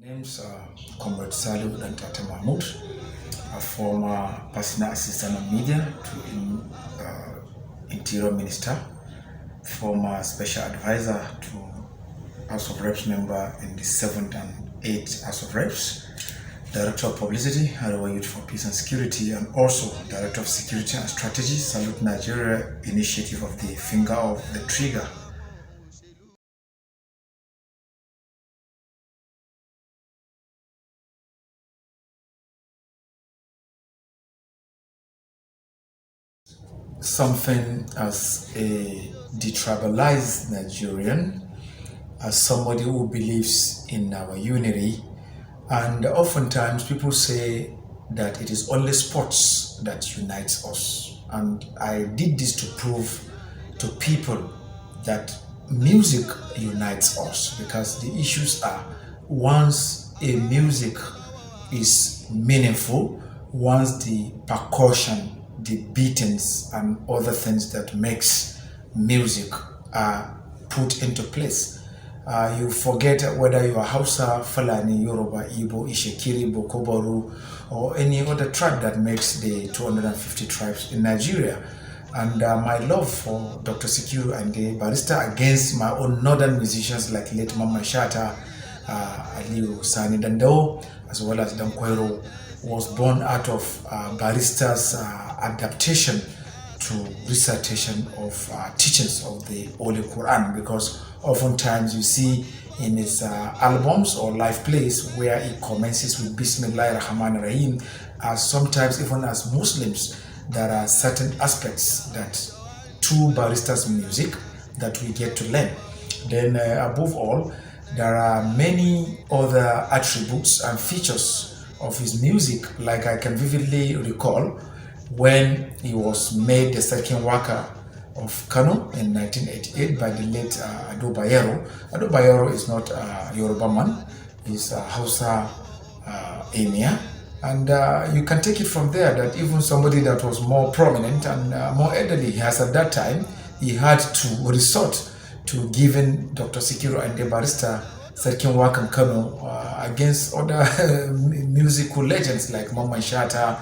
Name's Comrade Salihu Mahmud, a former personal assistant on media to Interior Minister, former special advisor to House of Reps member in the 7th and 8th House of Reps, Director of Publicity, Arewa Youth for Peace and Security, and also Director of Security and Strategy, Salute Nigeria initiative of the Finger of the Trigger. Something as a detribalized Nigerian, as somebody who believes in our unity, and oftentimes people say that it is only sports that unites us. And I did this to prove to people that music unites us, because the issues are, once a music is meaningful, once the percussion, the beatings and other things that makes music are put into place, you forget whether you are Hausa, Fulani, Yoruba, Igbo, Ishekiri, Bokoboru, or any other tribe that makes the 250 tribes in Nigeria. And my love for Dr. Sikiru Ayinde, Barrister, against my own northern musicians like late Mama Shata, Aliu Sani Dando, as well as Dankwairo, was born out of Barrister's adaptation to recitation of teachings of the Holy Quran, because oftentimes you see in his albums or live plays where he commences with Bismillah ar-Rahman ar-Rahim. Sometimes even as Muslims, there are certain aspects that to Barrister's music that we get to learn. Then above all, there are many other attributes and features of his music, like I can vividly recall when he was made the second worker of Kano in 1988 by the late Ado Bayero. Ado Bayero is not a Yoruba man, he's a Hausa emir. And you can take it from there that even somebody that was more prominent and more elderly, as at that time, he had to resort to giving Dr. Sikiru Ayinde Barrister second work in Kano against other musical legends like Mama Shata,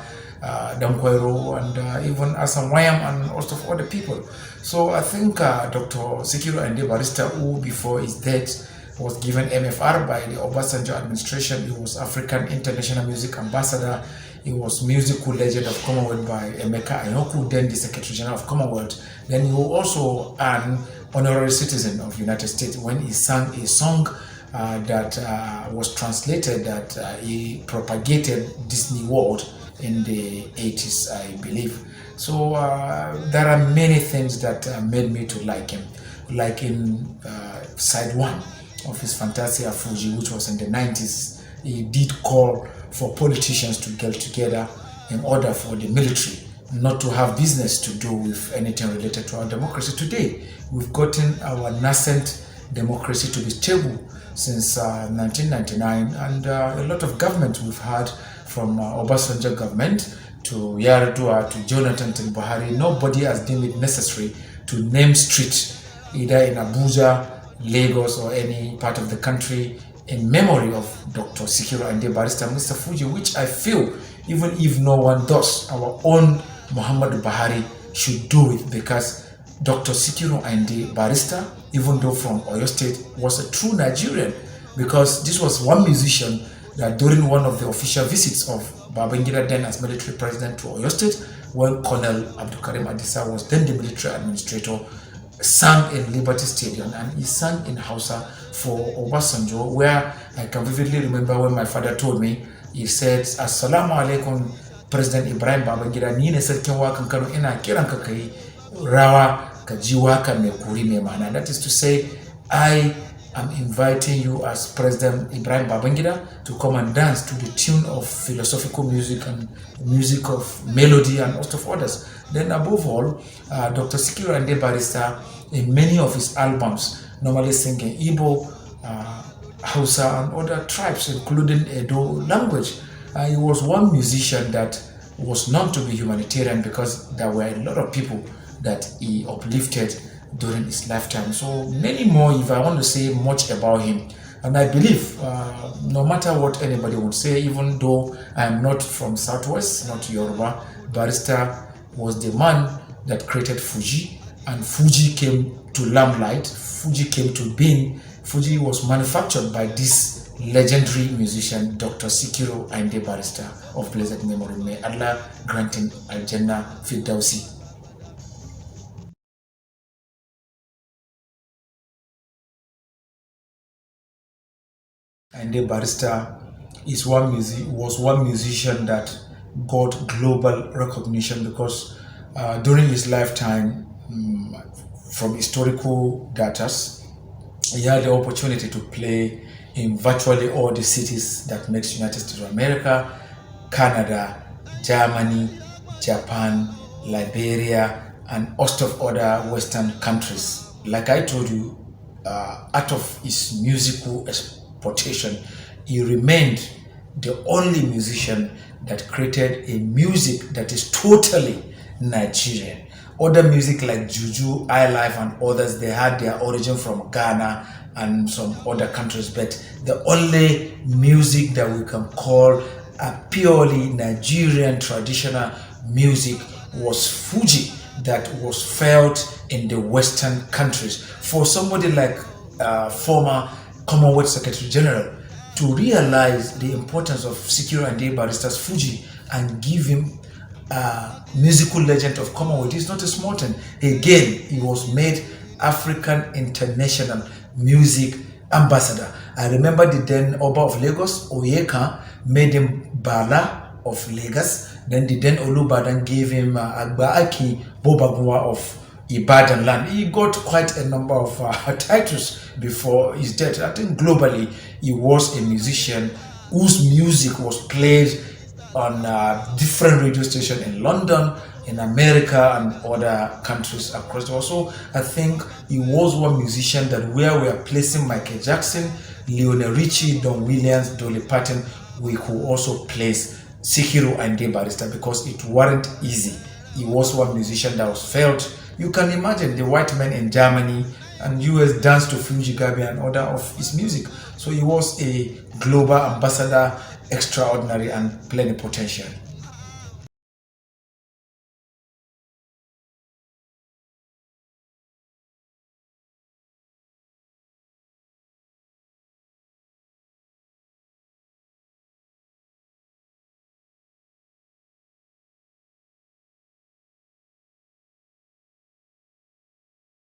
Dankwairo, and even Asan Wayam and lots of other people. So I think Dr. Sikiru Ayinde Barrister, who before his death was given MFR by the Obasanjo administration, he was African International Music Ambassador, he was musical legend of Commonwealth by Emeka Anyoku, then the Secretary General of Commonwealth. Then he will also an honorary citizen of United States when he sang a song that was translated, that he propagated Disney World in the 80s, I believe. So there are many things that made me to like him. Like in side one of his Fantasia Fuji, which was in the 90s, he did call for politicians to get together in order for the military not to have business to do with anything related to our democracy. Today, we've gotten our nascent democracy to be stable since 1999, and a lot of government we've had, from Obasanjo government to Yar'Adua to Jonathan to Buhari, nobody has deemed it necessary to name street either in Abuja, Lagos, or any part of the country in memory of Dr. Sikiru Ayinde Barrister, Mr. Fuji, which I feel, even if no one does, our own Muhammadu Buhari should do it, because Dr. Sikiru Ayinde Barrister, even though from Oyo State, was a true Nigerian, because this was one musician that during one of the official visits of Babangida then as military president to Oyo State, when Colonel Abdulkarim Adisa was then the military administrator, sang in Liberty Stadium, and he sang in Hausa for Obasanjo, where I can vividly remember when my father told me, he said, Assalamu alaikum President Ibrahim Babangida, ni ne sarkin wakan Kano, ina kiran ka kai rawa ka ji waka mai kuri mai ma'ana. That is to say, I am inviting you as President Ibrahim Babangida to come and dance to the tune of philosophical music and music of melody and lots of others. Then above all, Dr. Sikiru Ayinde Barrister, in many of his albums, normally singing Igbo, Hausa and other tribes, including Edo language. He was one musician that was known to be humanitarian, because there were a lot of people that he uplifted during his lifetime. So many more, if I want to say much about him, And I believe, no matter what anybody would say, even though I am not from Southwest, not Yoruba, Barrister was the man that created Fuji, and Fuji came to limelight, Fuji came to being. Fuji was manufactured by this legendary musician, Dr. Sikiru Ayinde Barrister of blessed memory. May Allah grant him Al-Jannah Firdausi. Ayinde Barrister was one musician that got global recognition because during his lifetime, from historical data, he had the opportunity to play in virtually all the cities that makes United States of America, Canada, Germany, Japan, Liberia, and host of other Western countries. Like I told you, out of his musical exportation, he remained the only musician that created a music that is totally Nigerian. Other music like Juju, Life, and others, they had their origin from Ghana and some other countries, but the only music that we can call a purely Nigerian traditional music was Fuji, that was felt in the Western countries. For somebody like former Commonwealth Secretary General to realize the importance of Sikiru Ayinde Barrister's Fuji and give him musical legend of Commonwealth is not a small thing. Again, he was made African International Music Ambassador. I remember the then Oba of Lagos, Oyeka, made him Bala of Lagos. Then the then Olubadan gave him Agba Aki Bobagwa of Ibadan land. He got quite a number of titles before his death. I think globally, he was a musician whose music was played on different radio stations in London, in America, and other countries across the world. So I think he was one musician that where we are placing Michael Jackson, Lionel Richie, Don Williams, Dolly Parton, we could also place Sikiru Ayinde Barrister because it wasn't easy. He was one musician that was felt. You can imagine the white men in Germany and US dance to Fuji Gabi and other of his music. So he was a global ambassador, extraordinary and plenipotentiary.